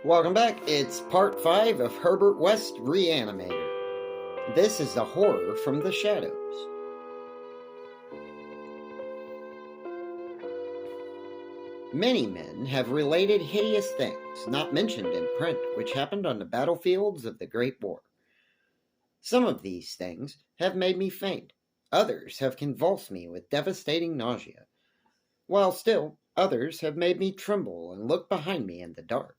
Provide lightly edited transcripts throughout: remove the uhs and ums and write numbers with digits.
Welcome back. It's part 5 of Herbert West Reanimator. This is the horror from the shadows. Many men have related hideous things, not mentioned in print, which happened on the battlefields of the Great War. Some of these things have made me faint. Others have convulsed me with devastating nausea. While still, others have made me tremble and look behind me in the dark.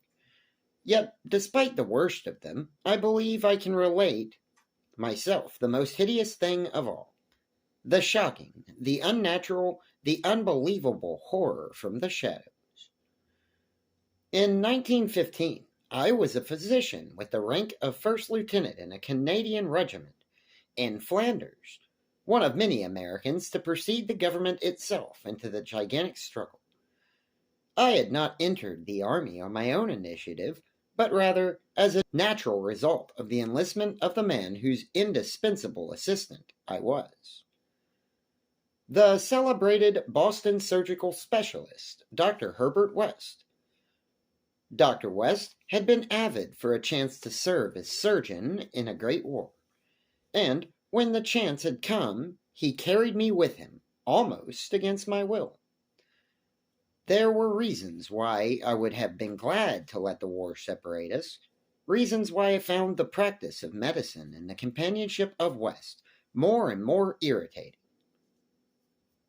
Yet, despite the worst of them, I believe I can relate, myself, the most hideous thing of all. The shocking, the unnatural, the unbelievable horror from the shadows. In 1915, I was a physician with the rank of first lieutenant in a Canadian regiment in Flanders, one of many Americans to precede the government itself into the gigantic struggle. I had not entered the army on my own initiative, but rather as a natural result of the enlistment of the man whose indispensable assistant I was. The celebrated Boston surgical specialist, Dr. Herbert West. Dr. West had been avid for a chance to serve as surgeon in a great war, and when the chance had come, he carried me with him, almost against my will. There were reasons why I would have been glad to let the war separate us, reasons why I found the practice of medicine and the companionship of West more and more irritating.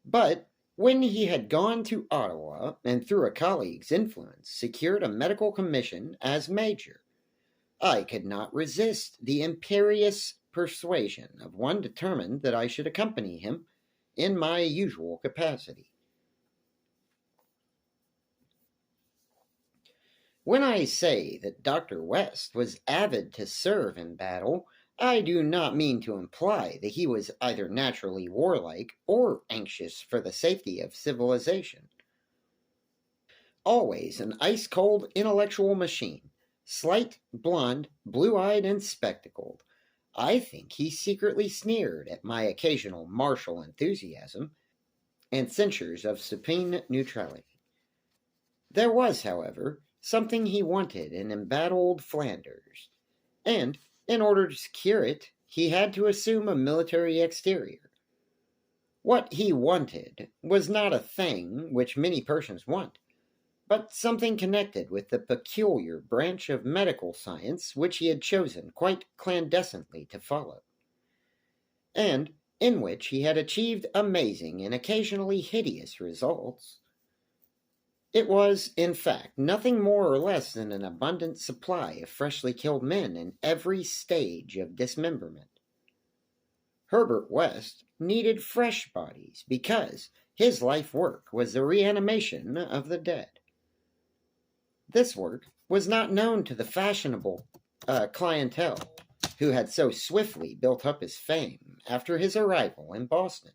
But when he had gone to Ottawa and through a colleague's influence secured a medical commission as major, I could not resist the imperious persuasion of one determined that I should accompany him in my usual capacity. When I say that Dr. West was avid to serve in battle, I do not mean to imply that he was either naturally warlike or anxious for the safety of civilization. Always an ice-cold intellectual machine, slight, blond, blue-eyed, and spectacled, I think he secretly sneered at my occasional martial enthusiasm and censures of supine neutrality. There was, however, something he wanted in embattled Flanders, and in order to secure it, he had to assume a military exterior. What he wanted was not a thing which many persons want, but something connected with the peculiar branch of medical science which he had chosen quite clandestinely to follow, and in which he had achieved amazing and occasionally hideous results. It was, in fact, nothing more or less than an abundant supply of freshly killed men in every stage of dismemberment. Herbert West needed fresh bodies because his life work was the reanimation of the dead. This work was not known to the fashionable clientele who had so swiftly built up his fame after his arrival in Boston,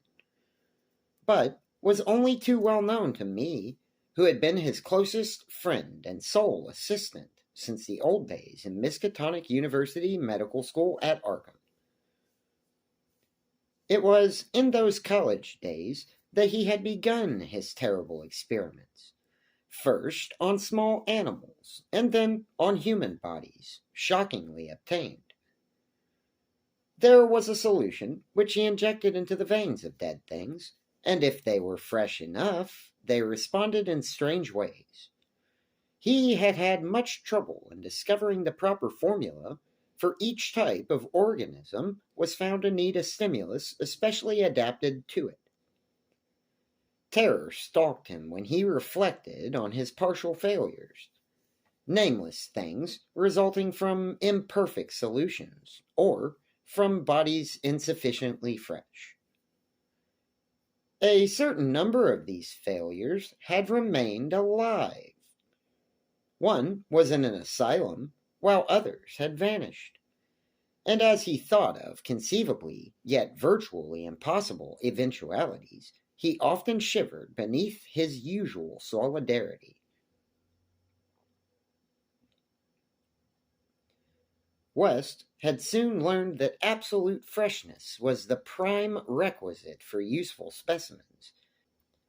but was only too well known to me, who had been his closest friend and sole assistant since the old days in Miskatonic University Medical School at Arkham. It was in those college days that he had begun his terrible experiments, first on small animals, and then on human bodies, shockingly obtained. There was a solution which he injected into the veins of dead things, and if they were fresh enough, they responded in strange ways. He had had much trouble in discovering the proper formula, for each type of organism was found to need a stimulus especially adapted to it. Terror stalked him when he reflected on his partial failures, nameless things resulting from imperfect solutions, or from bodies insufficiently fresh. A certain number of these failures had remained alive. One was in an asylum, while others had vanished. And as he thought of conceivably, yet virtually impossible eventualities, he often shivered beneath his usual solidarity. West had soon learned that absolute freshness was the prime requisite for useful specimens,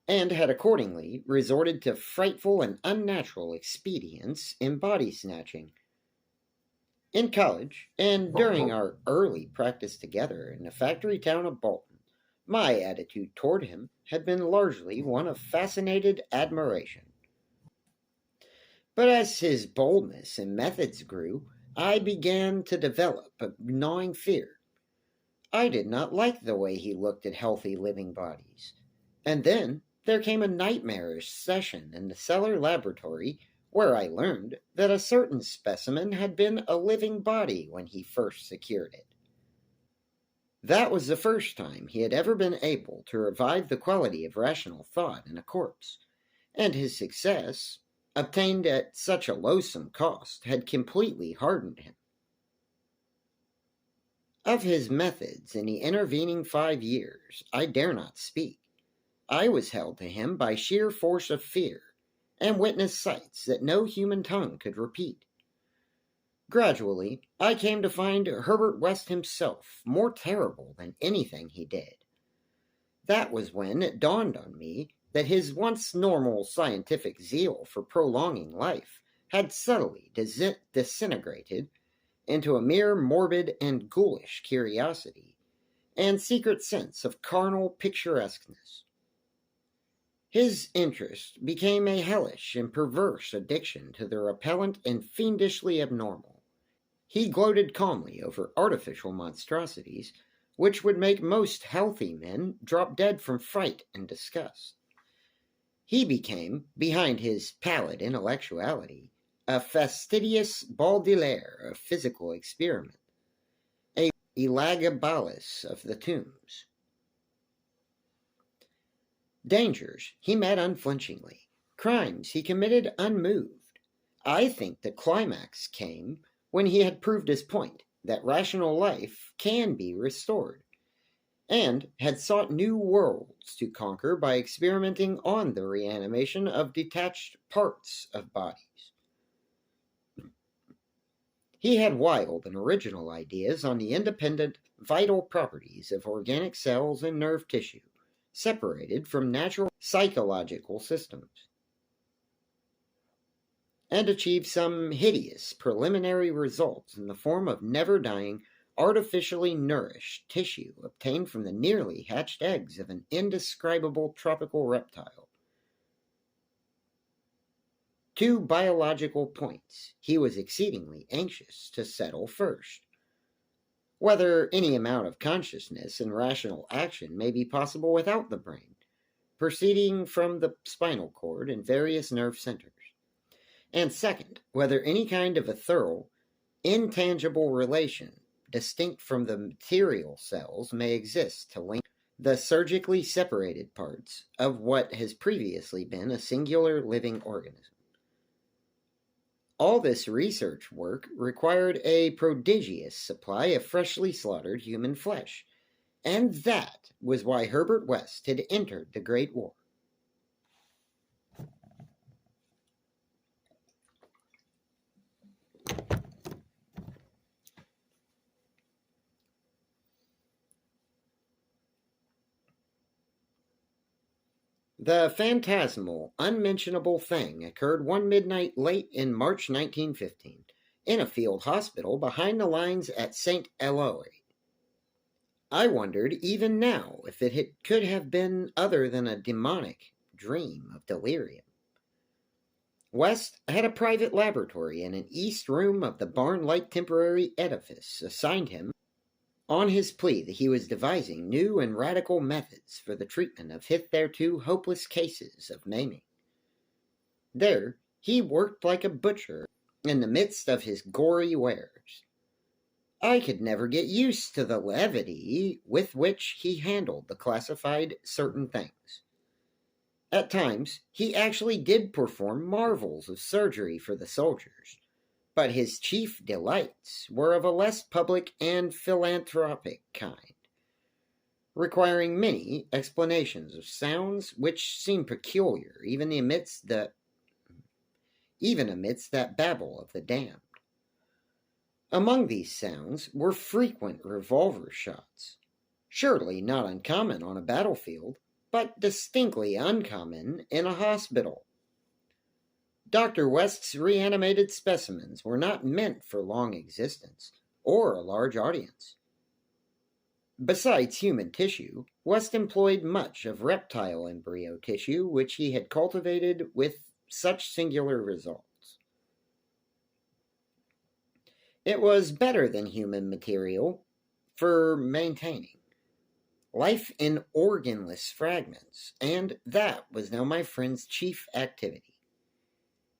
and had accordingly resorted to frightful and unnatural expedients in body snatching. In college, and during our early practice together in the factory town of Bolton, my attitude toward him had been largely one of fascinated admiration. But as his boldness and methods grew, I began to develop a gnawing fear. I did not like the way he looked at healthy living bodies. And then there came a nightmarish session in the cellar laboratory where I learned that a certain specimen had been a living body when he first secured it. That was the first time he had ever been able to revive the quality of rational thought in a corpse, and his success, obtained at such a loathsome cost, had completely hardened him. Of his methods in the intervening 5 years, I dare not speak. I was held to him by sheer force of fear, and witnessed sights that no human tongue could repeat. Gradually, I came to find Herbert West himself more terrible than anything he did. That was when it dawned on me that his once normal scientific zeal for prolonging life had subtly disintegrated into a mere morbid and ghoulish curiosity and secret sense of carnal picturesqueness. His interest became a hellish and perverse addiction to the repellent and fiendishly abnormal. He gloated calmly over artificial monstrosities which would make most healthy men drop dead from fright and disgust. He became, behind his pallid intellectuality, a fastidious Baudelaire of physical experiment, a Elagabalus of the tombs. Dangers he met unflinchingly, crimes he committed unmoved. I think the climax came when he had proved his point that rational life can be restored, and had sought new worlds to conquer by experimenting on the reanimation of detached parts of bodies. He had wild and original ideas on the independent, vital properties of organic cells and nerve tissue, separated from natural psychological systems, and achieved some hideous preliminary results in the form of never-dying, artificially nourished tissue obtained from the nearly hatched eggs of an indescribable tropical reptile. 2 biological points he was exceedingly anxious to settle first: whether any amount of consciousness and rational action may be possible without the brain, proceeding from the spinal cord and various nerve centers; and second, whether any kind of ethereal, intangible relation distinct from the material cells may exist to link the surgically separated parts of what has previously been a singular living organism. All this research work required a prodigious supply of freshly slaughtered human flesh, and that was why Herbert West had entered the Great War. The phantasmal, unmentionable thing occurred one midnight late in March 1915 in a field hospital behind the lines at St. Eloi. I wondered even now if could have been other than a demonic dream of delirium. West had a private laboratory in an east room of the barn-like temporary edifice assigned him on his plea that he was devising new and radical methods for the treatment of hitherto hopeless cases of maiming. There he worked like a butcher in the midst of his gory wares. I could never get used to the levity with which he handled the classified certain things. At times he actually did perform marvels of surgery for the soldiers, but his chief delights were of a less public and philanthropic kind, requiring many explanations of sounds which seemed peculiar even amidst that babble of the damned. Among these sounds were frequent revolver shots, surely not uncommon on a battlefield, but distinctly uncommon in a hospital. Dr. West's reanimated specimens were not meant for long existence or a large audience. Besides human tissue, West employed much of reptile embryo tissue, which he had cultivated with such singular results. It was better than human material for maintaining life in organless fragments, and that was now my friend's chief activity.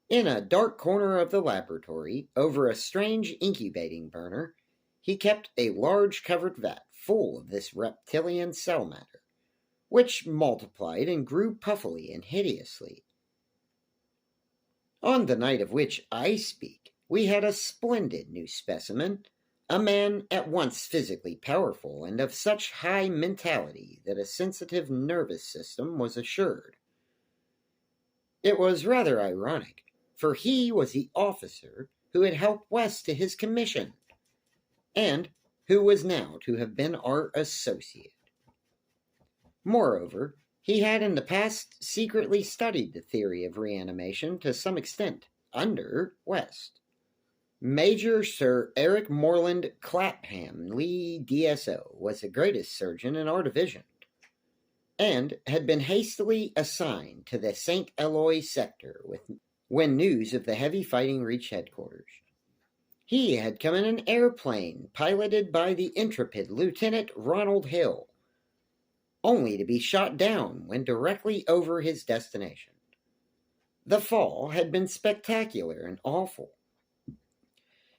In a dark corner of the laboratory, over a strange incubating burner, he kept a large covered vat full of this reptilian cell matter, which multiplied and grew puffily and hideously. On the night of which I speak, we had a splendid new specimen, a man at once physically powerful and of such high mentality that a sensitive nervous system was assured. It was rather ironic, for he was the officer who had helped West to his commission, and who was now to have been our associate. Moreover, he had in the past secretly studied the theory of reanimation to some extent under West. Major Sir Eric Morland Clapham, Lee DSO, was the greatest surgeon in our division, and had been hastily assigned to the St. Eloi sector when news of the heavy fighting reached headquarters. He had come in an airplane piloted by the intrepid Lieutenant Ronald Hill, only to be shot down when directly over his destination. The fall had been spectacular and awful.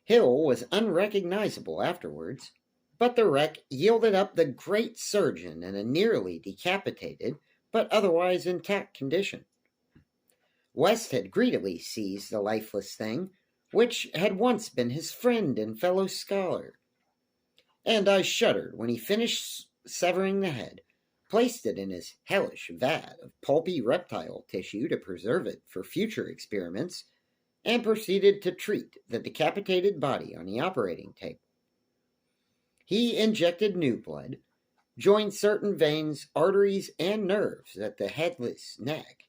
Hill was unrecognizable afterwards, but the wreck yielded up the great surgeon in a nearly decapitated but otherwise intact condition. West had greedily seized the lifeless thing, which had once been his friend and fellow scholar, and I shuddered when he finished severing the head, placed it in his hellish vat of pulpy reptile tissue to preserve it for future experiments, and proceeded to treat the decapitated body on the operating table. He injected new blood, joined certain veins, arteries, and nerves at the headless neck,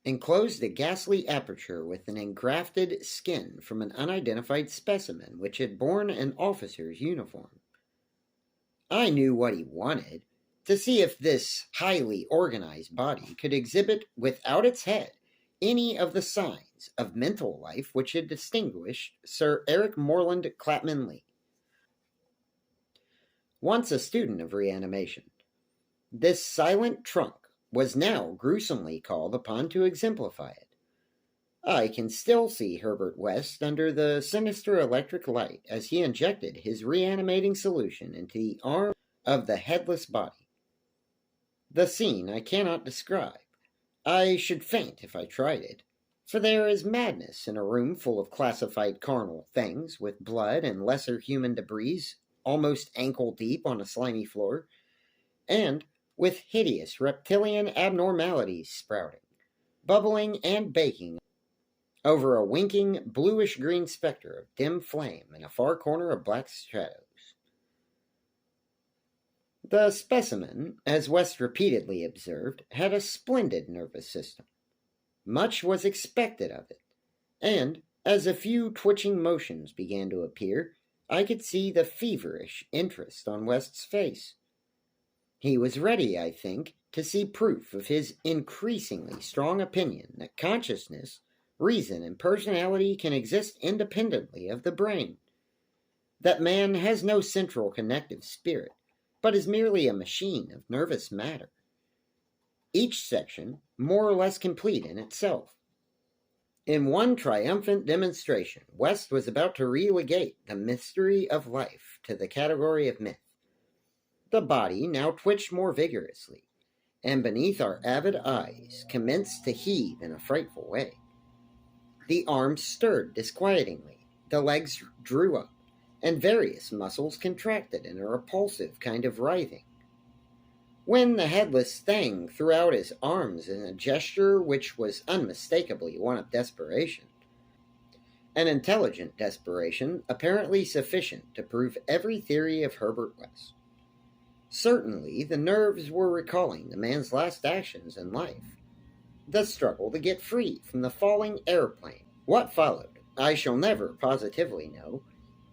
enclosed the ghastly aperture with an engrafted skin from an unidentified specimen which had borne an officer's uniform. I knew what he wanted, to see if this highly organized body could exhibit without its head any of the signs of mental life which had distinguished Sir Eric Morland Clapham Lee. Once a student of reanimation, this silent trunk was now gruesomely called upon to exemplify it. I can still see Herbert West under the sinister electric light as he injected his reanimating solution into the arm of the headless body. The scene I cannot describe. I should faint if I tried it, for there is madness in a room full of classified carnal things, with blood and lesser human debris almost ankle deep on a slimy floor, and with hideous reptilian abnormalities sprouting, bubbling, and baking over a winking bluish-green specter of dim flame in a far corner of black shadows. The specimen, as West repeatedly observed, had a splendid nervous system. Much was expected of it, and as a few twitching motions began to appear, I could see the feverish interest on West's face. He was ready, I think, to see proof of his increasingly strong opinion that consciousness, reason, and personality can exist independently of the brain, that man has no central connective spirit, but is merely a machine of nervous matter, each section more or less complete in itself. In one triumphant demonstration, West was about to relegate the mystery of life to the category of myth. The body now twitched more vigorously, and beneath our avid eyes commenced to heave in a frightful way. The arms stirred disquietingly, the legs drew up, and various muscles contracted in a repulsive kind of writhing. When the headless thing threw out his arms in a gesture which was unmistakably one of desperation, an intelligent desperation apparently sufficient to prove every theory of Herbert West. Certainly, the nerves were recalling the man's last actions in life, the struggle to get free from the falling airplane. What followed, I shall never positively know.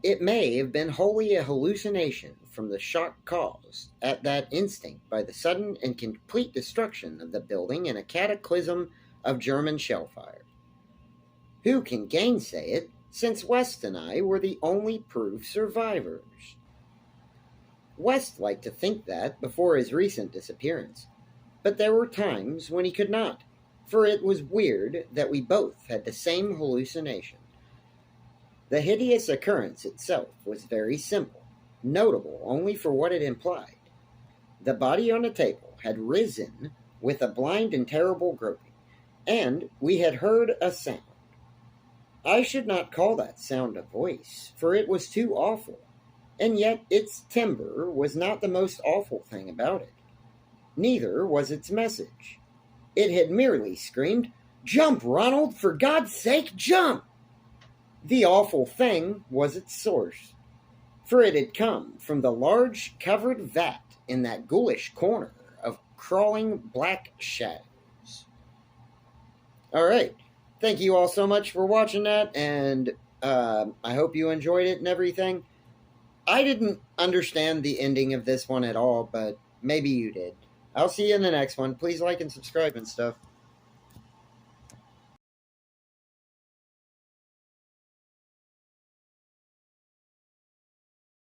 It may have been wholly a hallucination from the shock caused at that instant by the sudden and complete destruction of the building in a cataclysm of German shell fire. Who can gainsay it, since West and I were the only proved survivors? West liked to think that before his recent disappearance, but there were times when he could not, for it was weird that we both had the same hallucination. The hideous occurrence itself was very simple, notable only for what it implied. The body on the table had risen with a blind and terrible groping, and we had heard a sound. I should not call that sound a voice, for it was too awful, and yet its timbre was not the most awful thing about it. Neither was its message. It had merely screamed, "Jump, Ronald! For God's sake, jump!" The awful thing was its source, for it had come from the large covered vat in that ghoulish corner of crawling black shadows. All right. Thank you all so much for watching that, and I hope you enjoyed it and everything. I didn't understand the ending of this one at all, but maybe you did. I'll see you in the next one. Please like and subscribe and stuff.